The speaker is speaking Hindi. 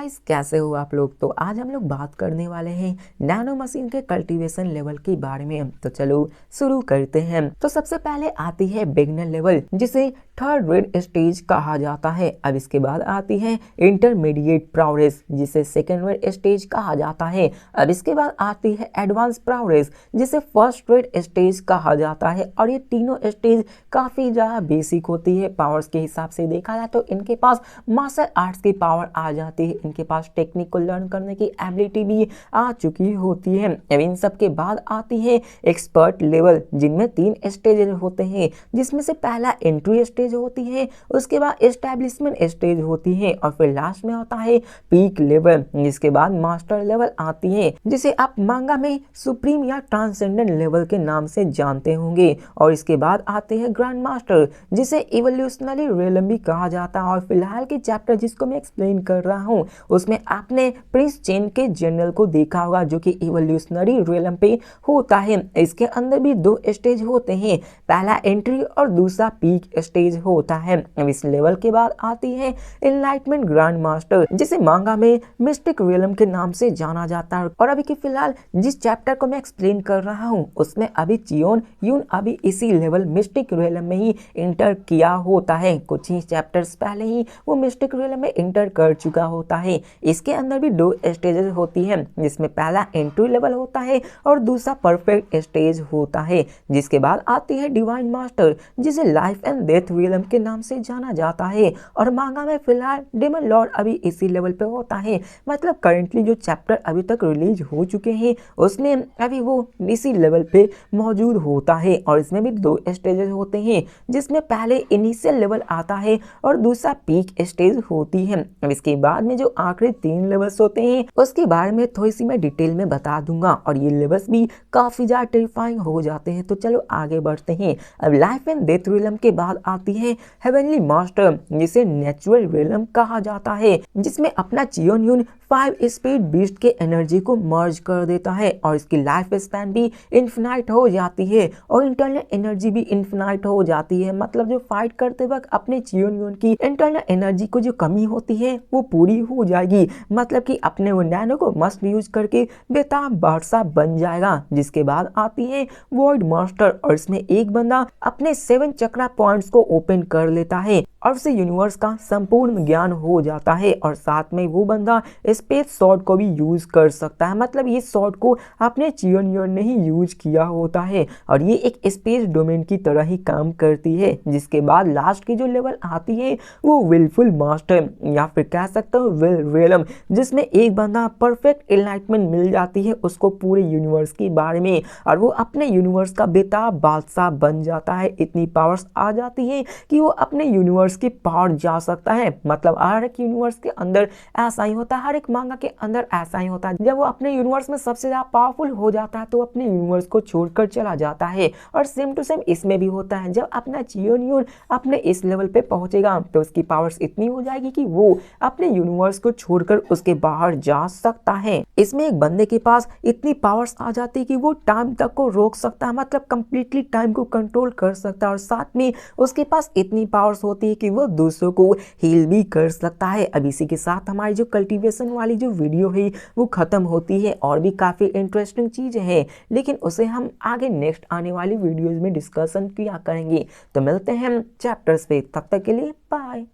गाइस, कैसे हो आप लोग। तो आज हम लोग बात करने वाले हैं नैनो मशीन के कल्टीवेशन लेवल के बारे में। तो चलो शुरू करते हैं। तो सबसे पहले आती है बिगिनर लेवल, जिसे थर्ड ग्रेड स्टेज कहा जाता है। अब इसके बाद आती है इंटरमीडिएट प्रोग्रेस, जिसे सेकेंड ग्रेड स्टेज कहा जाता है। अब इसके बाद आती है एडवांस प्रोग्रेस, जिसे फर्स्ट ग्रेड स्टेज कहा जाता है। और ये तीनों स्टेज काफी ज्यादा बेसिक होती है। पावर्स के हिसाब से देखा जाए तो इनके पास मार्शल आर्ट्स की पावर आ जाती है, इनके पास टेक्निक को लर्न करने की एबिलिटी भी आ चुकी होती है। अब इन सब के बाद आती है एक्सपर्ट लेवल, जिनमें 3 स्टेज होते हैं, जिसमें से पहला एंट्री स्टेज होती है, उसके बाद एस्टेब्लिशमेंट स्टेज होती है, और फिर लास्ट में होता है पीक लेवल, जिसके बाद मास्टर लेवल आती है, जिसे आप मांगा में सुप्रीम या ट्रांसेंडेंट लेवल के नाम से जानते होंगे। और इसके बाद आते हैं ग्रैंड मास्टर, जिसे इवोल्यूशनरी रियलम भी कहा जाता है। और फिलहाल के चैप्टर जिसको मैं एक्सप्लेन कर रहा हूँ, उसमें आपने प्रिंस चेन के जनरल को देखा होगा, जो कि इवोल्यूशनरी रियलम पे होता है। इसके अंदर भी 2 स्टेज होते हैं, पहला एंट्री और दूसरा पीक स्टेज होता है। अब इस लेवल के बाद आती है एनलाइटमेंट ग्रैंड मास्टर, जिसे मांगा में मिस्टिक रियलम के नाम से जाना जाता है। और अभी के फिलहाल जिस चैप्टर को मैं एक्सप्लेन कर रहा हूँ, उसमें अभी चियोन यून अभी इसी लेवल मिस्टिक रियलम में ही इंटर किया होता है। कुछ ही चैप्टर्स पहले ही वो मिस्टिक रियलम में इंटर कर चुका होता है। इसके अंदर भी 2 स्टेजेस होती हैं, जिसमें पहला एंट्री लेवल होता है और दूसरा परफेक्ट स्टेज होता है। जिसके बाद आती है डिवाइन मास्टर, जिसे लाइफ एंड डेथ रियलम के नाम से जाना जाता है। और मांगा में फिलहाल डेमन लॉर्ड अभी इसी लेवल पे होता है। मतलब करेंटली जो चैप्टर अभी तक रिलीज हो चुके हैं, उसमें अभी वो इसी लेवल पे मौजूद होता है। और इसमें भी 2 स्टेजेस होते हैं, जिसमें पहले इनिशियल लेवल आता है और दूसरा पीक स्टेज होती है। अब इसके बाद में जो आखिरी 3 लेवल्स होते हैं, उसके बारे में थोड़ी सी मैं डिटेल में बता दूंगा। और ये लेवल्स भी काफी ज्यादा टेरिफाइंग हो जाते हैं। तो चलो आगे बढ़ते हैं। अब लाइफ एंड डेथ रियलम के बाद आती है हेवनली मास्टर, जिसे नेचुरल रियलम कहा जाता है, जिसमें अपना चियोन यून 5 स्पीड बीस्ट के एनर्जी को मर्ज कर देता है। और इसकी लाइफ स्पैन भी इन्फिनाइट हो जाती है और इंटरनल एनर्जी भी इन्फिनाइट हो जाती है। मतलब जो फाइट करते वक्त अपने चियोन यून की इंटरनल एनर्जी को जो कमी होती है, वो पूरी हो जाएगी। मतलब कि अपने वो नैनो को मस्ट यूज करके बेताब बादशाह बन जाएगा। जिसके बाद आती है वॉइड मास्टर, और इसमें एक बंदा अपने 7 चक्रा पॉइंट्स को ओपन कर लेता है और उसे यूनिवर्स का संपूर्ण ज्ञान हो जाता है। और साथ में वो बंदा स्पेस शॉट को भी यूज कर सकता है। मतलब ये शॉट को अपने चियोन यून ने ही यूज किया होता है, और ये एक स्पेस डोमेन की तरह ही काम करती है। जिसके बाद लास्ट की जो लेवल आती है, वो विलफुल मास्टर, या फिर कह सकते हो विल रियलम, जिसमें एक बंदा परफेक्ट एनलाइटमेंट मिल जाती है उसको पूरे यूनिवर्स के बारे में, और वो अपने यूनिवर्स का बेताब बादशाह बन जाता है। इतनी पावर्स आ जाती है कि वो अपने यूनिवर्स की पावर जा सकता है। मतलब हर एक यूनिवर्स के अंदर ऐसा ही होता है, हर एक मांगा के अंदर ऐसा ही होता है। जब वो अपने यूनिवर्स में सबसे ज्यादा पावरफुल हो जाता है, तो अपने यूनिवर्स को छोड़कर चला जाता है। और सेम टू सेम इसमें भी होता है, जब अपना चियोन यून अपने इस लेवल पे पहुंचेगा, तो उसकी पावर्स इतनी हो जाएगी कि वो अपने यूनिवर्स को छोड़कर उसके बाहर जा सकता है। इसमें एक बंदे के पास इतनी पावर्स आ जाती है कि वो टाइम तक को रोक सकता है, मतलब कंप्लीटली टाइम को कंट्रोल कर सकता है। और साथ में उसके पास इतनी पावर्स होती है कि वो दूसरों को हील भी कर सकता है। अब इसी के साथ हमारी जो कल्टीवेशन वाली जो वीडियो है, वो खत्म होती है। और भी काफी इंटरेस्टिंग चीजें हैं, लेकिन उसे हम आगे नेक्स्ट आने वाली वीडियोज में डिस्कशन किया करेंगे। तो मिलते हैं चैप्टर्स पे, तब तक के लिए बाय।